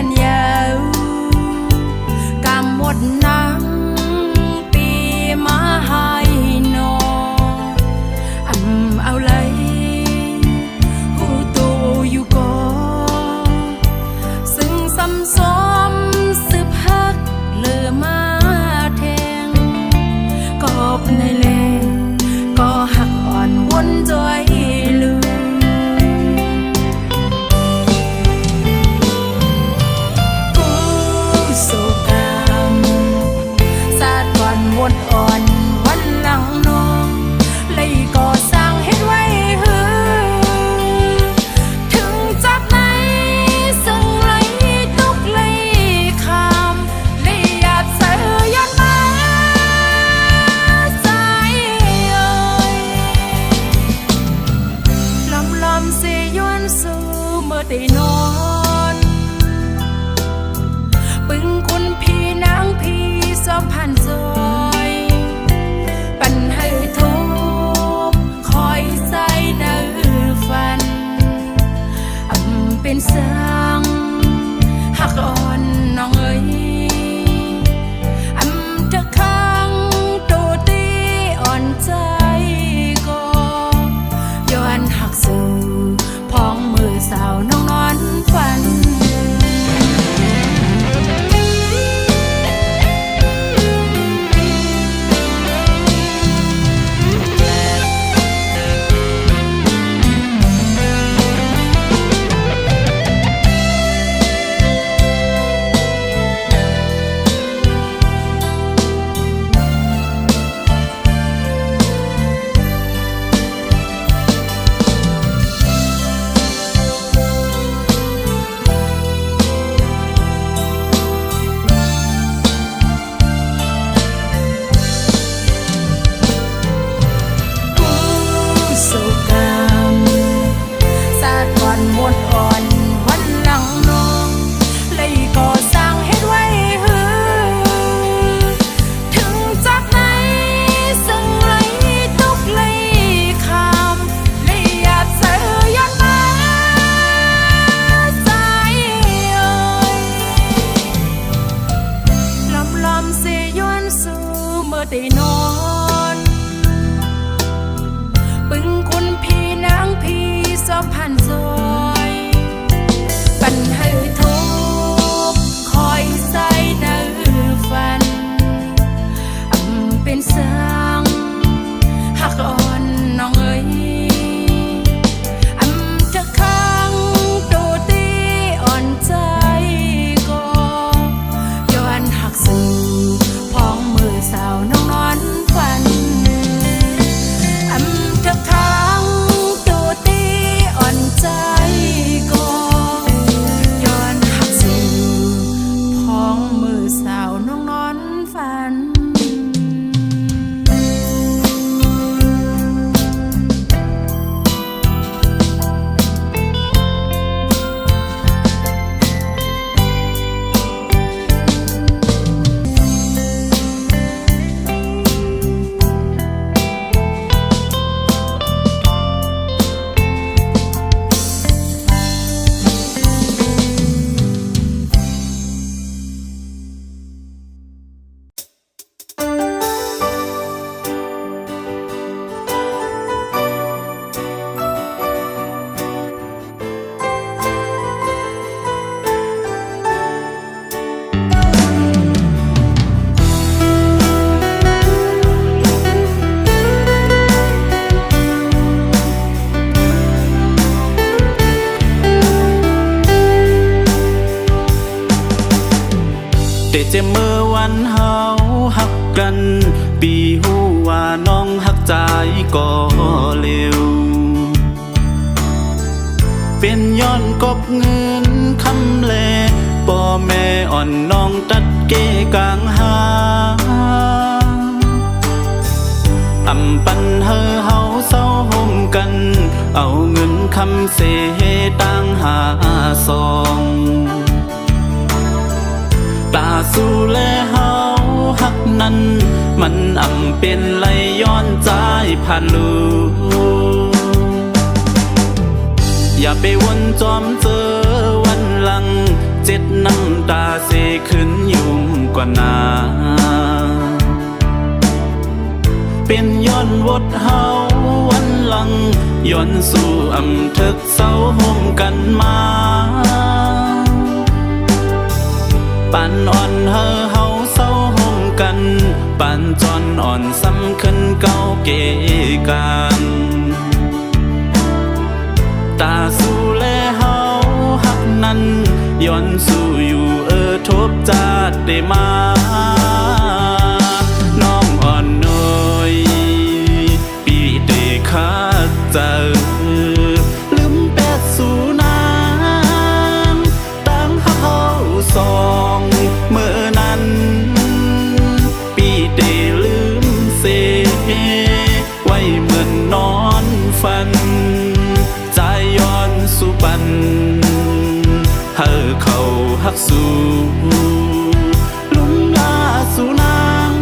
นยาวกำหมดนังปีมาให้นอเอาเลยหูตูอยู่ก่อซึ่งซ้ำซ้อมสืบฮักเลือมาแทงกอบในเลก็หักอ่อนวนจอยลืมวดอ่อนวันหลังน้องเลยก่อสร้างเฮ็ดไว้หือถึงจับไหนซึ่งเลยตุกเลยคำเลยหยาบเสือยันมาใจเอ่ยลำเสียย้อนสู่เมื่อได้นอนปึงคุณพี่นางพี่สองพันซอยปันให้ทุกคอยใส่ในฝันเป็นเสียงหักอ่อนน้องเอ๋ยเธอข้างตัวตีอ่อนใจก็ย้อนหักสู่พองมือสาวน้องนอนฝันหมดอ่อนวันหลังน้องเลยก่อสร้างเฮ็ดไว้หือถึงจากไหนซึ่งเลยตุกเลยคำเลยหยาบเสือยันมาใจเอ่ยลำเสียย้อนสู่เมื่อได้นอนปึงคุณพี่นางพี่สองพันซอยปันให้ทุกคอยใส่ในฝันเป็นเสียงหักอ่อนน้องเอ๋ยเธอข้างตัวตีอ่อนใจก็ย้อนหักสู่พองมือสาวน้องนอนฝันเธอข้างตัวตีอ่อนใจก็ย้อนหักสู่พองมือสาวน้องนอนฝันเจเมื่อวันเฮาหักกันปีหูว่าน้องหักใจก็เร็วเป็นย้อนกบเงินคำแลป่อแม่อ่อนน้องตัดเกกลางหาปันเฮาเศร้าห่มกันเอาเงินคำเสตั้งหาซองตาสู่แลเฮาหักนั้นมันเป็นไหลย้อนใจผ่านลูอย่าไปวนจอมเจอวันหลัง เจ็ดน้ำตาเสขึ้นยุ่มกว่านาเป็นย้อนวดเฮาวันหลังย้อนสู่อำทึกเศร้าห่มกันมาปานอ่อนเฮาเศร้าห่มกันปานจอนอ่อนซ้ำขึ้นเก้าเกกันตาสู่แลเฮาหักนั้นย้อนสู่อยู่ทบจาดได้มาน้องอ่อนน้อยปีเตคาเจอลืมแปดสู่นางตั้งหักเฮาสองเมื่อนั้นปีเตลืมเสไว้เหมือนนอนฝันใจย้อนสู่ปันเฮาเขาหักสู่ลุมลาสู่นาง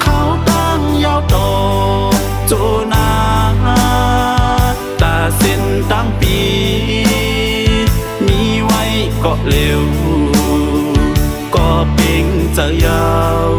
เขาตั้งยาวต่อโจนาตาเส้นตั้งปีมีไว้ก็เร็วก็เป่งจะยาว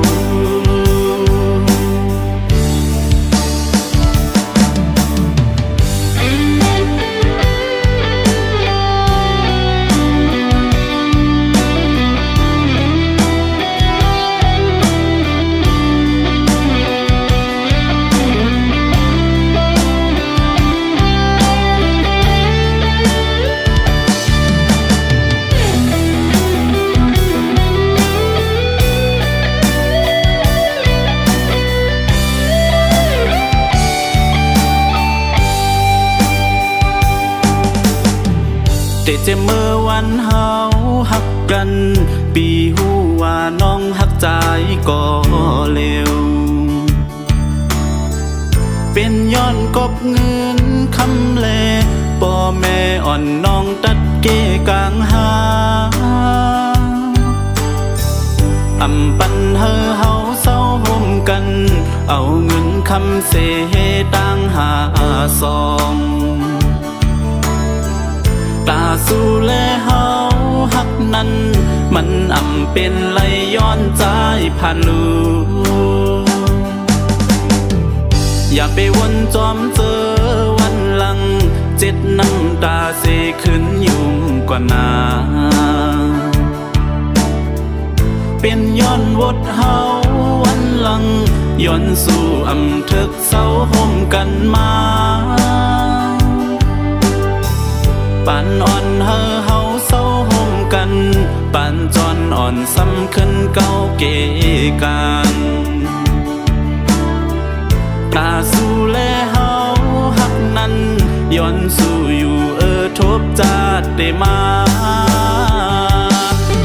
แต่เจเมื่อวันเฮาหักกันปีหูว่าน้องหักใจก็เร็วเป็นย้อนกบเงินคำเลป่อแม่อ่อนน้องตัดเกกลางหาอำปันเฮาเศร้าห่มกันเอาเงินคำเสตั้งหาซองตาสู่แลเฮาหักนั้นมันอำเป็นไหลย้อนใจผ่านลูอย่าไปวนจอมเจอวันหลังเจ็ดน้ำตาเสขึ้นยุ่มกว่านาเป็นย้อนวดเฮาวันหลังย้อนสู่อำทึกเศร้าห่มกันมาปานอ่อนเฮาเศร้าห่มกันปานจอนอ่อนซ้ำขึ้นเก้าเกกันตาสู่แลเฮาหักนั้นย้อนสู่อยู่ทบจาดได้มา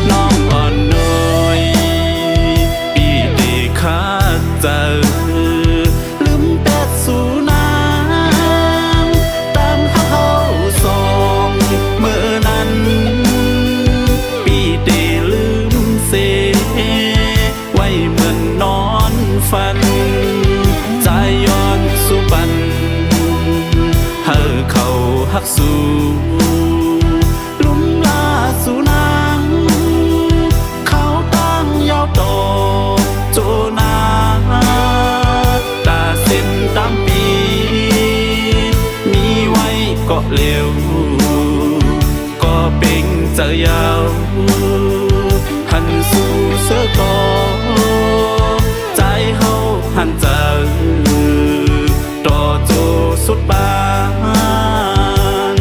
น้องอ่อนน้อยปีเตคาเจอลืมแปดสู่นางตั้งหักเฮาสองเมื่อนั้นปีเตลืมเสไว้เหมือนนอนฝันใจย้อนสู่ปันเฮาเขาหักสู่ลุมลาสู่นางเขาตั้งยาวต่อโจนาตาเส้นตั้งปีมีไว้ก็เร็วก็เป่งจะยาวหันสู่เสือก่อใจเฮาหันเจอต่อโจสุดบาน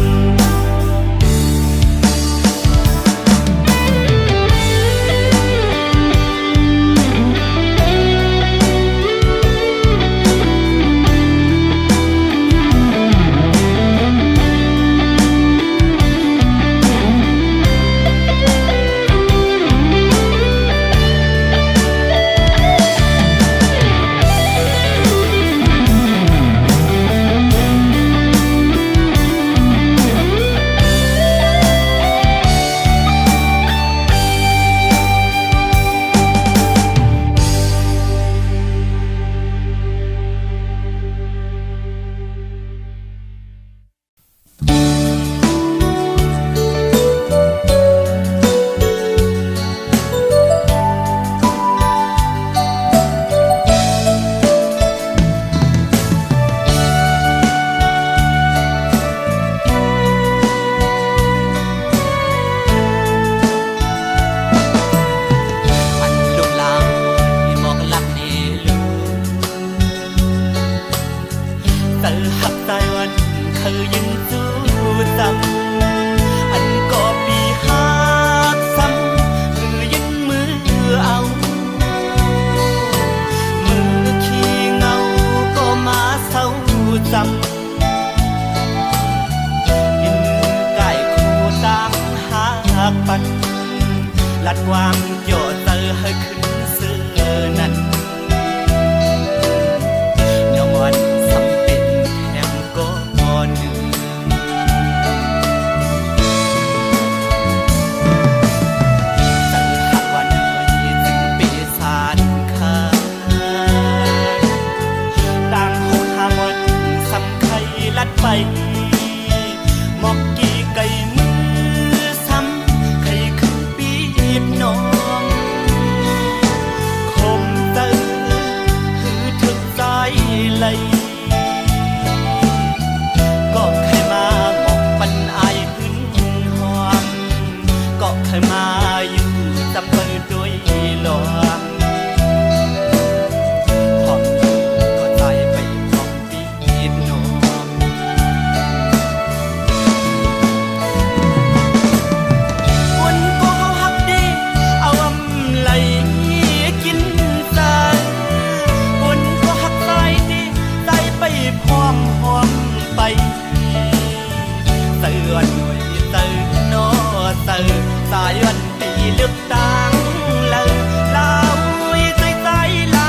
เ ลัดวางโยเตอร์ให้ขึ้นเสื้อนั้นย้อนสำเป็นแห่งก่อนตั้งหากวันนี้จึงปีศาจขาต่างหูหามดสำไข่ลัดไปหมอกกี่ไก่มือซ้ำไข่ขึ้นปีบน้องคมเตอหือถึกใจไหลก็เคยมาหมอกปันอายหึนหอมก็เคยมาอยู่จำเปิดด้วยหลวงหอมก็ใจไปพร้อมปีบน้องวันก็หักดีเอาอำไหลกินใจวันก็หักใจดีใจไปพร้อมหอมไปเตือนหน่วยเตือนนอเตือนสายวันปีเลือกตั้งเลยลาวใจใจลา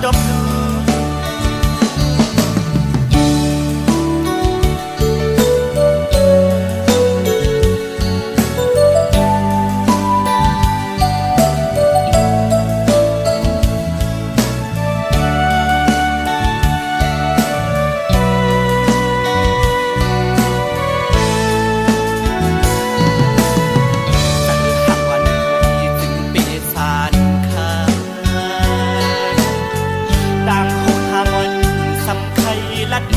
ดอก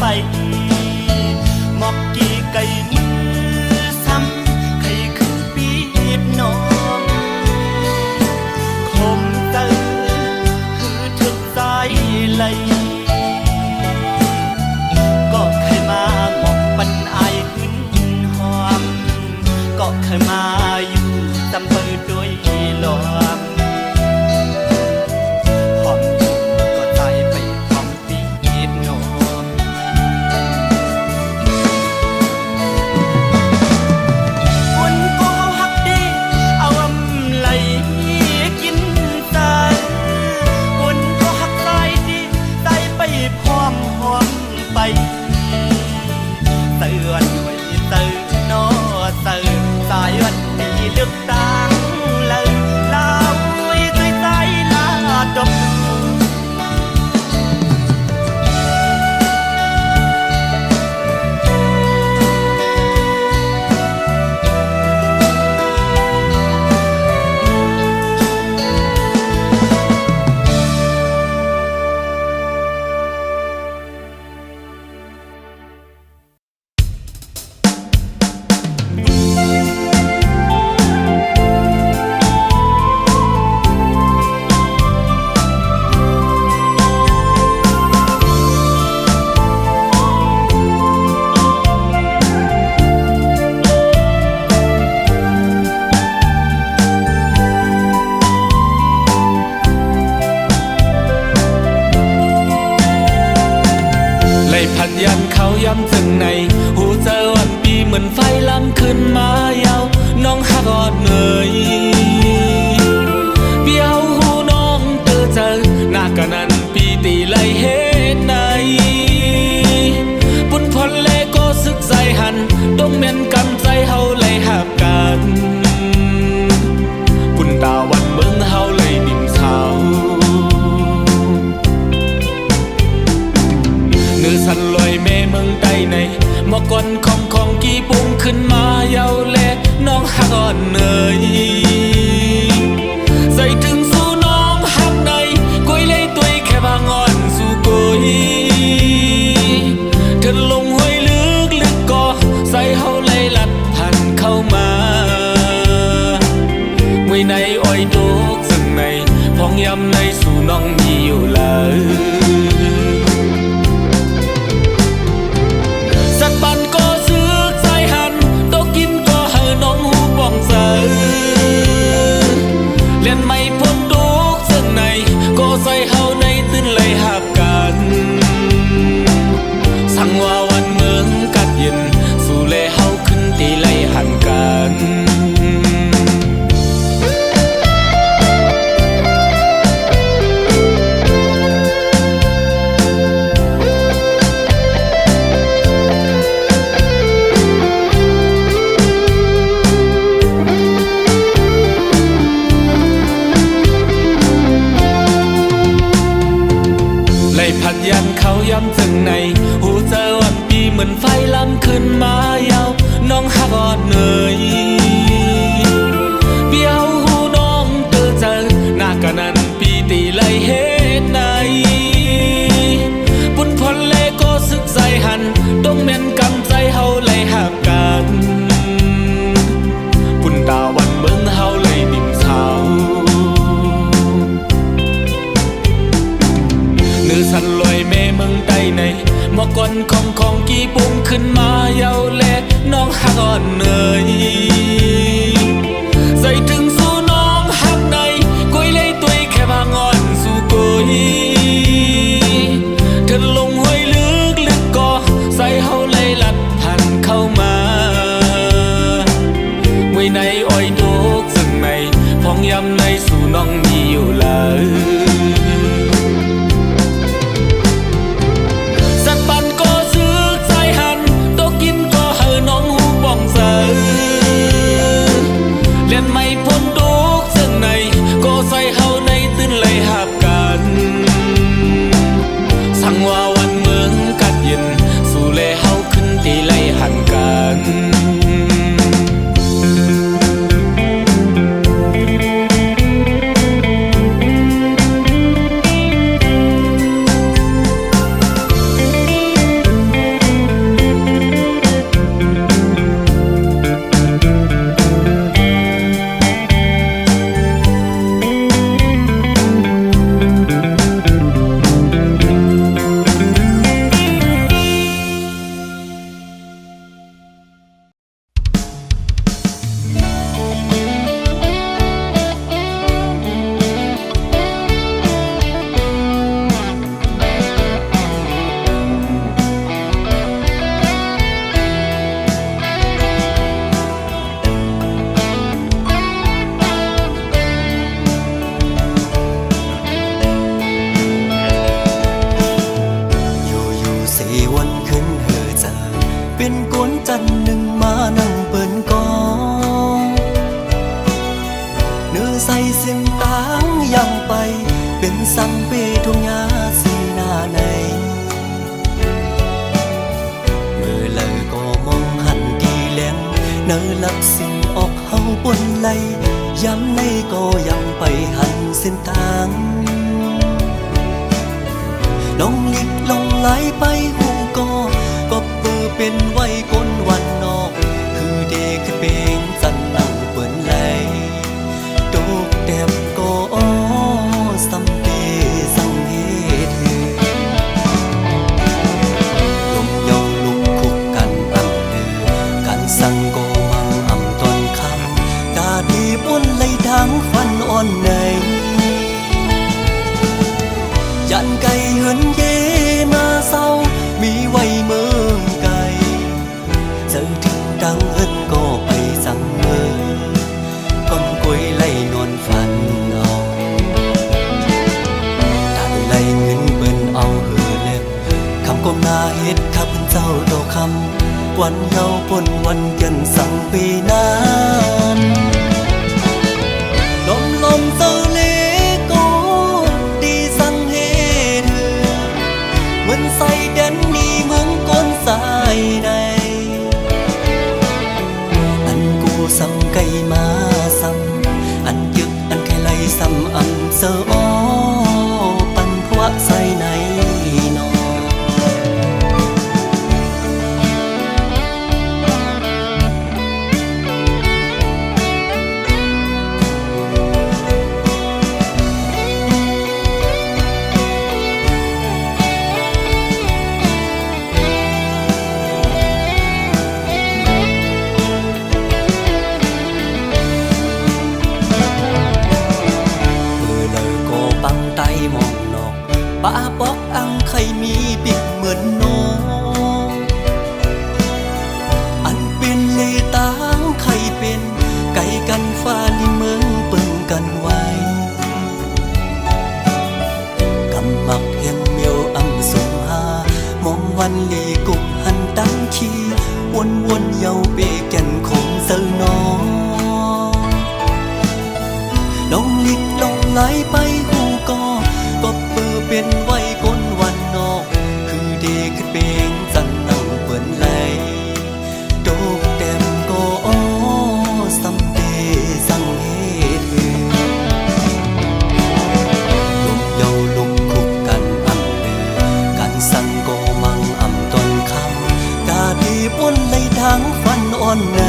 ไปหมอกกี่ไก่มือซ้ำไข่ขึ้นปีบน้องคมเตอหือถึกใจไหลก็เคยมาหมอกปันอายหึนหอมก็เคยมาอยู่จำเปิดด้วยหลวงหอมก็ใจไปพร้อมปีบน้องพร้อมหอมไปเตือนหน่วยเตือนนอเตือนสายวันปีเลือกตั้งเลยลาวใจใจลาดอกพันยันเขาย้ำถึงในหูเจอวันปีเหมือนไฟล้ำขึ้นมายาวน้องหักอ่อนเหนื่อยเบี้ยวหูน้องเจอหน้ากันนั้นปีตีไล่เฮ็ดในบุญพลเลก็ซึกใจหันต้องเมียนกำใจเฮาไล่หับกันบุญตาวันเมืองเฮาไล่นิ่มเศร้าเนื้อสันลอยแม่เมืองใต้ในหมอกก่อนของกี่ปุ่งขึ้นมาเยาแลน้องหักอ่อนเหนื่อยใส่ถึงสู่น้องหักในกุยเลยตุยแค่บางอ่อนสู่กุยเธอลงห้วยลึกก็ใส่เฮาไล่ลัดพันเข้ามามวยในอ้อยตุกซึ่งในพองยำในสู่น้องมีอยู่เลยปันก็ซึกใจหันโตกินก็ให้น้องหูบ้องเสือเลียนไม่พ้นทุกซึ่งในก็ใส่เฮาในตื้นเลยหับกันสั่งว่าวันเมืองกัดเย็นสู่เลเฮาขึ้นตีไล่หันกัน จึงในหูเจอวันปีเหมือนไฟล้ำขึ้นมายาวน้องฮักอ่อนเนยเปียวหูน้องเจอเจอหน้ากันนั้นปีตีไลเฮ็ดในปุ่นพลเลก็สึกใจหันต้องเมียนกำใจเฮาไลหักกันปุ่นตาวันเมืองเฮาไลดิ่มเช้าเนื้อสันลอยเมเมืองใต้ในเมื่อก่อนของกี่ปุ่มขึ้นมาเยาแลน้องฮักอ่อนเนยใส่ถึงสู่น้องฮักในกุยเลยตุยแค่บางอ่อนสู่กุยเธอลงห้วยลึกก็ใส่เฮาเลยลัดทันเข้ามาไว้ในอ้อยดกซึ่งในพองยำในสู่น้องมีอยู่เลยเล่นไม่พ้นทุกซึ่งในก็ใส่เฮาในตื้นเลยหับกันสั่งว่าวันเมืองกัดเย็นสู่เลเฮาขึ้นตีไล่หันกันเนอลับสิ่งออกเฮาปนไหลย้ำในก็ยังไปหันเส้นทางลองลิกลองไหลไปหูก็เปิดเป็นไว้ก้นวันนอกคือเด็กเปงสันนั่งเปินไหลตกแดบก็สำเปสังเหตุลมยองลุกคุกกันอันเดือกันสั่งก็อ้นไหลทางฟันอ่อนในยันไก่เหินเยมาเศร้ามีไว้เมืองไก่เจอถึงดังเอินก็ไปสั่งเมือก้มกวยไหลนอนฟันเอาตัดไหลเงินเบิ่นเอาเหือเล็บคำก้มหน้าเฮ็ดขับเจ้าดอกคำวันเยาปนวันเกินสั่งปีนั้นลมเตอเลโกดีสั่งเฮเธอเหมือนใส่แดนนี่เมืองก้นสายใดอันกูสั่งไก่มาซ้ำอันยึกอันแค่ไล่ซ้ำอันเสออ้อปันพวะใส่ในนอป้าบอกอังใครมีปิดเหมือนน้องอันเป็นเลตางใครเป็นไก่กันฟ้าลิเมืองเปิงกันไว้กำมักเห็นเมียวอังสงหามองวันลีกุกหันตั้งขี้วนเยาเปแก่นของเซอน้องลองลิกลองไหลไปหูก็เปิดเป็นไว้ก้นวันนอกคือเด เป็นจันนังเปิ้นไหลโดกเต็มก็อ้อสำเดสังเหตุลุกเยาลุกคุกกันอำเดือกันสั่งก็มังอำตนคำกาดีปนไหลทางฟันอ่อนใน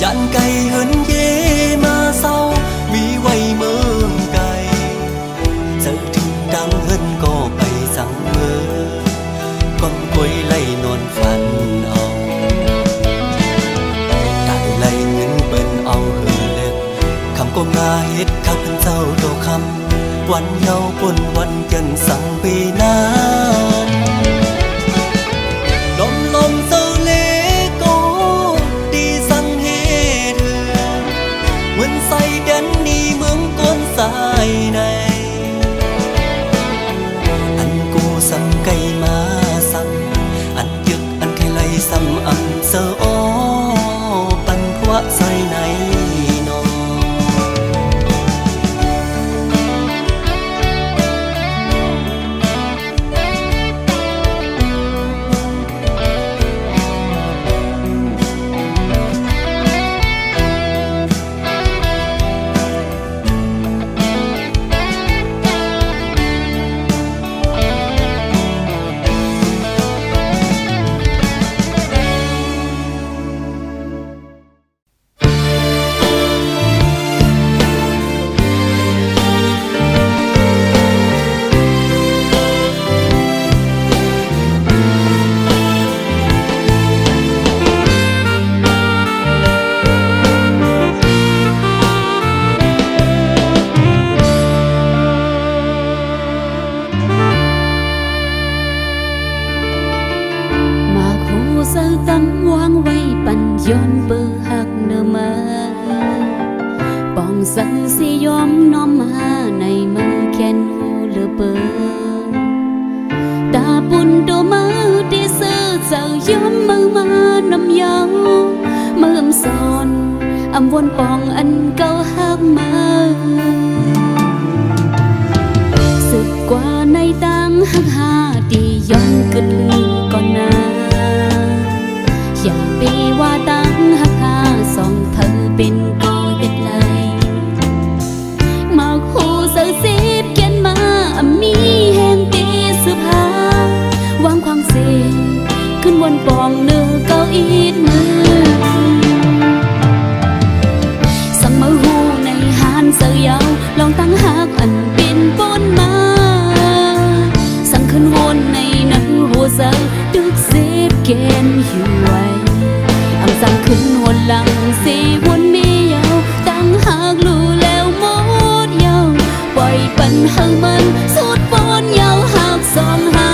ยันไก่เหินเยมาเศร้ามีไว้เมืองไก่เจอถึงดังเหินก็ไปสั่งเมือก้อนกวยไล่นอนฝันเอาได้ไล่เงินเปิ้นเอาเหือเล็บคำก็มาเฮ็ดข้าเป็นเจ้าโตคำวันเยาปนวันเกินสั่งปีนั้นลมลมเศร้าเลโกดีสั่งเฮ็ดเหมือนใส่แดนนี้เมืองก้นสายในอันกูสั่งไก่มาสั่งอันยึกอันไข่ไหลซ้ำอันเสืออ้อปันพวะใส่ในนอย้อนเบอร์หักเนมาปองสังสิยอมน้อมมาในมือแขนหูเลือเบอตาปุ่นตัวมือที่ซื้อเจ้ายอมมือมานำเยามือสอนอำวนปองอันเก่าหักมาสึกกว่าในตังหักหาที่ย้อนกึดลือก่อนนาอย่าไปว่าตั้งหักหาสองเธอเป็นก็เฮ็ดไรมาคู่เสือสิบเขียนมามีแห่งตีสุภาวางความเสียขึ้นบนปองเนื้อเก้าอีดมือสั่งมาหูในหานเสือยาวลองตั้งหักอันเป็นปนมาสั่งขึ้นวนในหนังหัวเสือดึกเสียบเกณฑ์อยู่ไว้สั่งขึ้นหนหลังสีวนมีเยาตั้งหากรู้แล้วหมดเยาปล่อยปัญหามันสุดปนเยาหากสองหา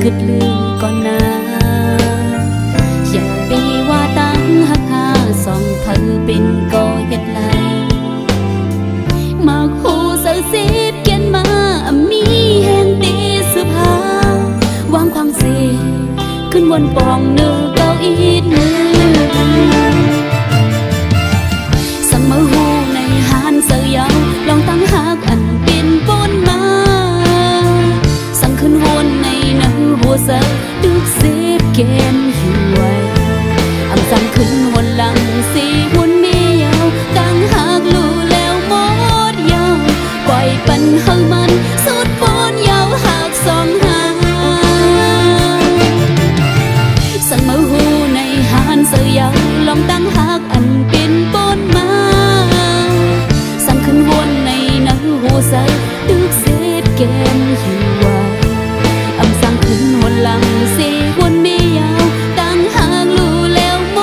กึดลืมก่อนนะอย่าไปว่าตั้งหักหาสองเธอเป็นก็เฮ็ดไรมาคู่เสือสิบเขียนมามีแห่งตีสุภาวางความเสียขึ้นบนปองเนื้อเก้าอีดมือสั่งมาหูในหานเสือยาวลองตั้งหักอันเป็นปนมาสั่งขึ้นวนในหัวเสือดึกเสียบเกณฑ์อยู่ไว้อำสั่งขึ้นหนหลังสีวนมีเยาตั้งหากรู้แล้วหมดเยาปล่อยปัญหามันสุดปนเยาหากสองหาส ใส่ดึกเสพแกมอยู่ไว้อำสั่งขึ้นหนหลังเสวนไม่ยาวตั้งหากรู้แล้วหม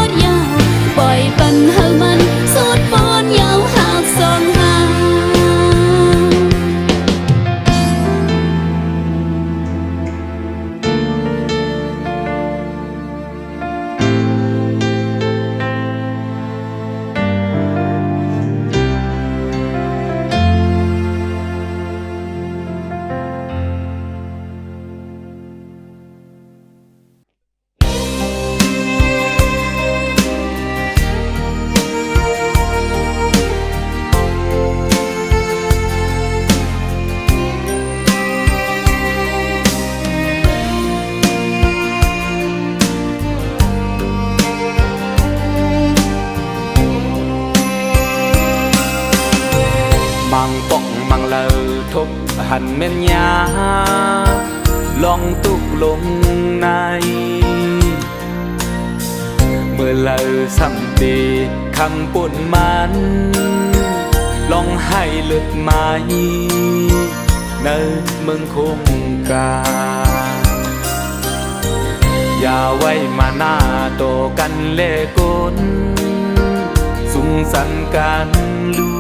ดยาวปล่อยปันหากมันสุดปอนยาวหากสองหามังปอกมังเลอทบหันเม่นยาลองตุกลงในเมื่อเลอสัมตีคำปุ่นมันลองให้เลือดไม้เนเมืองคงกาอย่าไว้มาหน้าโตกันเล่กนสุงสันกันลู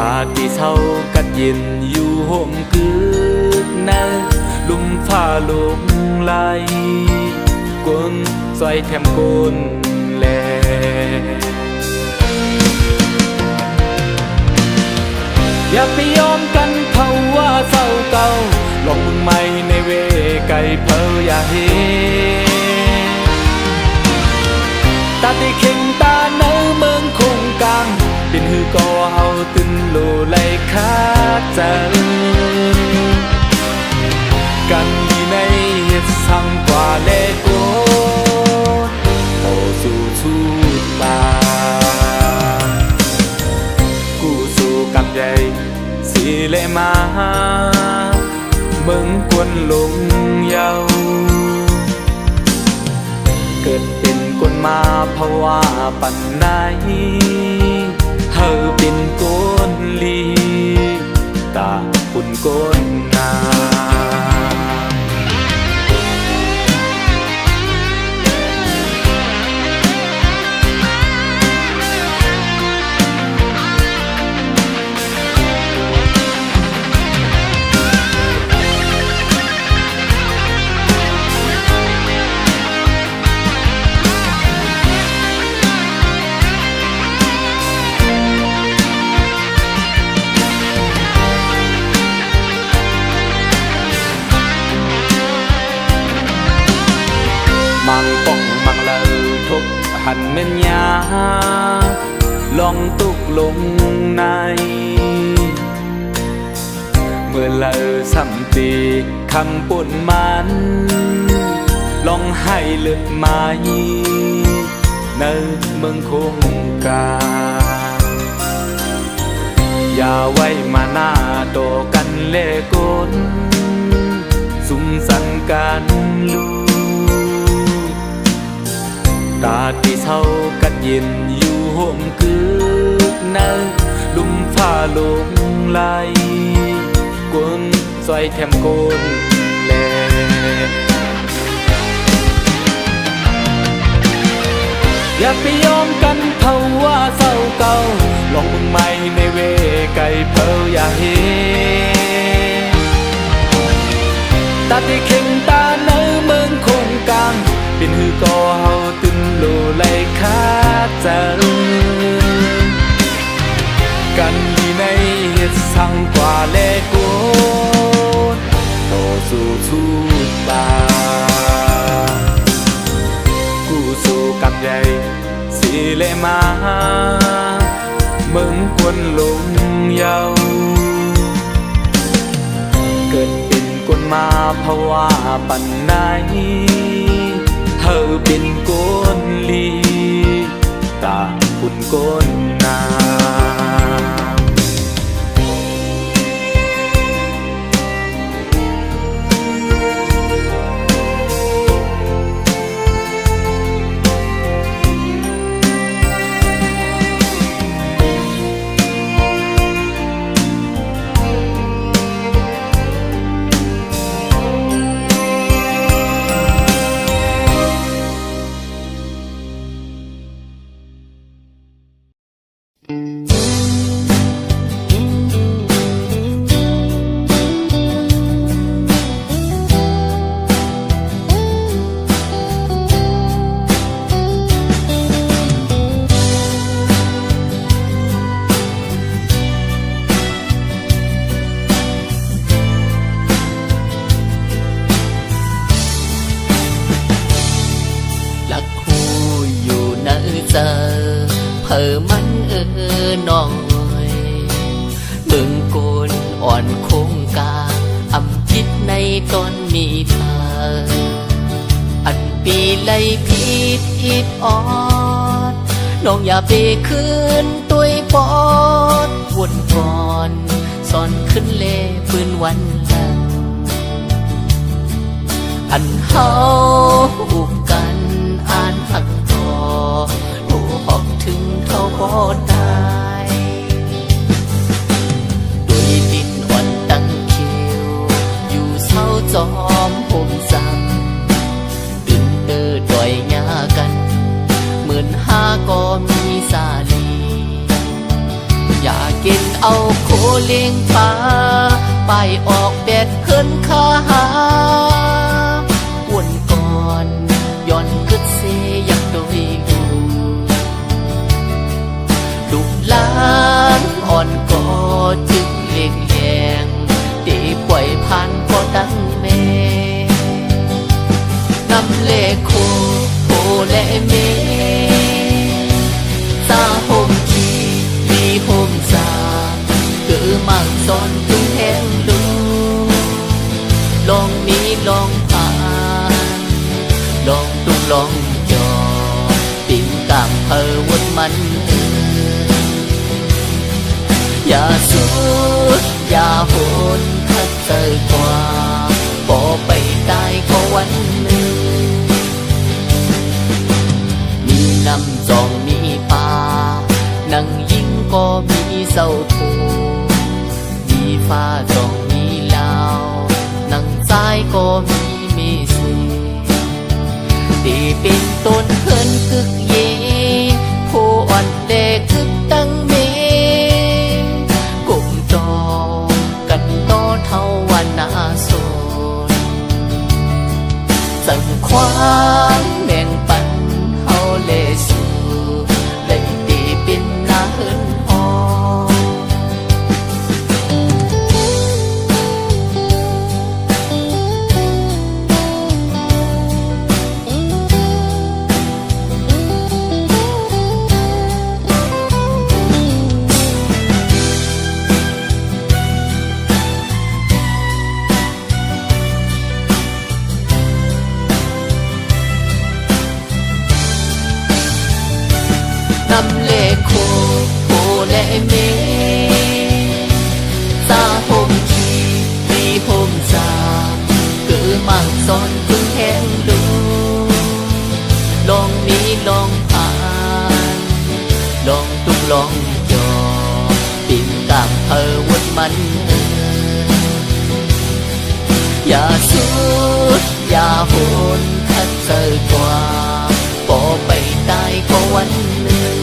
ตาที่เศร้ากัดเย็นอยู่ห่มกึกนะลุมฟ้าลงไหลกวนซอยแถมกนแลอย่าไปยอมกันเขาว่าเศร้าเก่าลองมึงไม่ในเวไก่เพออย่าเฮตาที่เข่งตาเนื้อเมืองคงกลางเป็นหือก็เอาตึนโลไลคาเจอกันดีในเหตุสั่งกว่าเลโกโตสู่ชูตากูสู่กับใหญ่สีเลมาเมืองกวนลงเยาเกิดเป็นคนมาเพราะว่าปันไหนเธอเป็นคนลีตาคุณคนงามมังป้องมังเลอทบหันเม่นยาลองตุกลงในเมื่อเลอสัมตีคำปุ่นมันลองให้เลือดไม้เนื้อเมืองคงกาอย่าไว้มาหน้าโตกันเล่กนสุมสันกันลูตาที่เศร้ากัดเย็นอยู่ห่มกึกนะลุมฟ้าลงไหลกวนซอยแถมกนแลอย่าไปยอมกันเขาว่าเศร้าเก่าลองมึงไม่ในเวไก่เพออย่าเฮตาที่เข่งตาเนื้อเมืองคงกลางเป็นหือก็เฮาตึนโลไลคาเจอกันดีในเหตุสั่งกว่าเลโกโตสู่ชูตากูสู่กับใหญ่สีเลมาเมืองกวนลงเยาเกิดเป็นคนมาเพราะว่าปันไหนเธอเป็นคนลีตาคุณคนงาม อนโคงกาอำคิดในตอนมีเธออันปีไลผิดอิดออดน้องอย่าไปคืนตุยปอดวนก่อนสอนขึ้นเล่ปืนวันละอันเฮาอุกกันอ่านหักพอหนูหอกถึงเท่าบ่ได้ด้วยดินอ่อนตั้งคิวอยู่เศร้าจอมผมสั่งตื่นเตอดอยหญ้ากัน15,000ก็มีสาลีอยากกินเอาโคเลี้ยงปลาไปออกแดดเพิ่นข้าหาวนก่อนย้อนกึดเสอยากโดยลูกหลานอ่อนก็จึงเลี้ยงแยงตีปล่อยผ่านก็ดังแม่นำเลโคโอและเมซาโฮมคีมีโฮมซาคือมังซอนตุ้งแห้งลูลองมีลองผ่านลองตุ้งลองจอปิ่งกามวนมันอย่าสุดอย่าโหนถ้าเจอกว่าบ่ไปตายก็วันหนึ่งมีน้ำจองมีป่านั่งยิงก็มีเศร้าผูมีฟ้าจองมีลาวนั่งซ้ายก็มีเมสีตีเป็นต้นเพิ่นกึกเยผู้อ่อนแดกึกตั้งเมกุ่มจอกันต่อเท่าวันนาโซนสั่งควางแบ่งปันเฮาเลสูเลยตีเป็นนาเฮินฮอนำเลโคโอและเมซาโฮมคีมีโฮมซาคือมังซอนตุ้งแห้งลูลองมีลองผ่านลองตุ้งลองจอปิ่งกามวนมันอย่าสุดอย่าโหนถ้าเจอกว่าบ่ไปตายก็วันหนึ่ง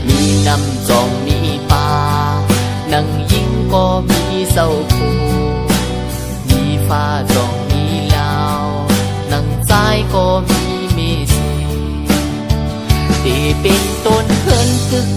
มีน้ำจองมีป่านั่งยิงก็มีเศร้าผูมีฟ้าจองมีลาวนั่งซ้ายก็มีเมสีตีเป็นต้นเพิ่นกึก